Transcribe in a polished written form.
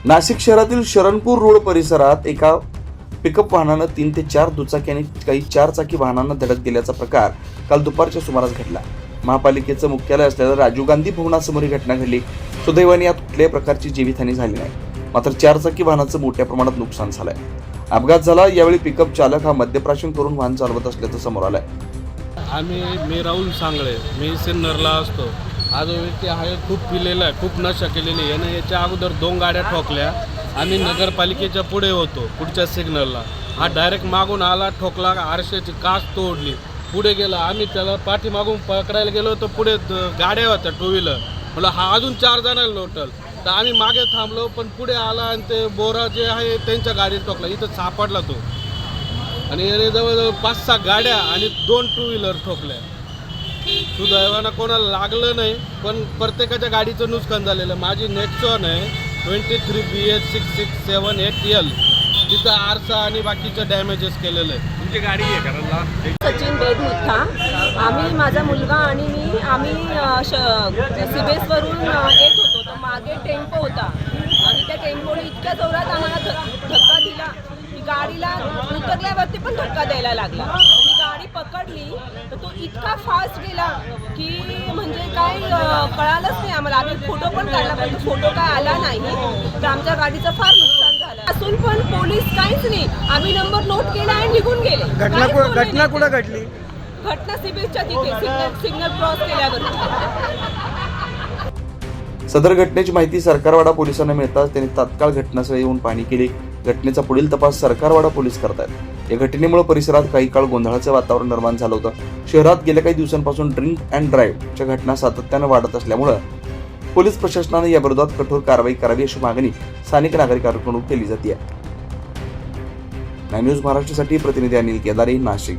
नाशिक शहरातील शरणपूर रोड परिसरात एका पिकअप वाहनानं 3 ते 4 दुचाकी आणि काही 4 चाकी वाहनांना धडक दिल्याचा प्रकार काल दुपारच्या सुमारास घडला. महापालिकेचं मुख्यालय असलेल्या राजीव गांधी भवनासमोर ही घटना घडली. सुदैवाने यात कुठल्याही प्रकारची जीवितहानी झाली नाही, मात्र 4 चाकी वाहनाचं मोठ्या प्रमाणात नुकसान झालंय. अपघात झाला यावेळी पिकअप चालक हा मद्यप्राशन करून वाहन चालवत असल्याचं समोर आलंय. मी राहुल सांगळे, मी सिन्नरला असतो. हा जो व्यक्ती आहे खूप पिलेला आहे, खूप नशा केलेली आहे. यानं याच्या अगोदर 2 गाड्या ठोकल्या. आम्ही नगरपालिकेच्या पुढे होतो, पुढच्या सिग्नलला. हा डायरेक्ट मागून आला, ठोकला, आरशाची काच तोडली, पुढे गेला. आम्ही त्याला पाठीमागून पकडायला गेलो तर पुढे गाड्या होत्या, 2 व्हीलर. म्हणलं हा अजून 4 जणांना लोटल, तर आम्ही मागे थांबलो, पण पुढे आला आणि ते बोरा जे आहे त्यांच्या गाडीत ठोकला. इथं सापडला तो, आणि याने जवळजवळ 5-6 गाड्या आणि 2 2 व्हीलर ठोकल्या. सुदैवानं कोणाला लागलं नाही, पण प्रत्येकाच्या गाडीचं नुकसान झालेलं. माझी नेक्सॉन आहे 23BH6678L, तिथं आरसा आणि बाकीचं डॅमेजेस केलेलं आहे. तुमची गाडी आहे घराला? सचिन बेदमुथा. आम्ही, माझा मुलगा आणि मी, आम्ही सिबेसवरून येत होतो, तर मागे टेम्पो होता आणि त्या टेम्पोने इतक्या जोरात आम्हाला धक्का दिला की गाडीला उतरल्यावरती पण धक्का द्यायला लागला. आणि गाडी पकडली तर तो इतका फास्ट गेला की म्हणजे काय कळालंच नाही आम्हाला. आम्ही फोटो पण काढला, पण फोटो काय आला नाही, तर आमच्या गाडीचं फार नुकसान झालं. असून पण पोलीस काहीच नाही. आम्ही नंबर नोट केला आणि निघून गेले. घटना कुठं घडली? घटना सिबेसच्या तिथे सिग्नल क्रॉस केल्यावर. सदर घटनेची माहिती सरकारवाडा पोलिसांना मिळताच त्यांनी तात्काळ घटनास्थळी येऊन पाहणी केली. घटनेचा पुढील तपास सरकारवाडा पोलीस करतायत. या घटनेमुळे परिसरात काही काळ गोंधळाचं वातावरण निर्माण झालं होतं. शहरात गेल्या काही दिवसांपासून ड्रिंक अँड ड्राईव्हच्या घटना सातत्यानं वाढत असल्यामुळे पोलीस प्रशासनाने याविरोधात कठोर कारवाई करावी अशी मागणी स्थानिक नागरिकांकडून केली जाते. न्यूज महाराष्ट्रासाठी प्रतिनिधी अनिल केदारे, नाशिक.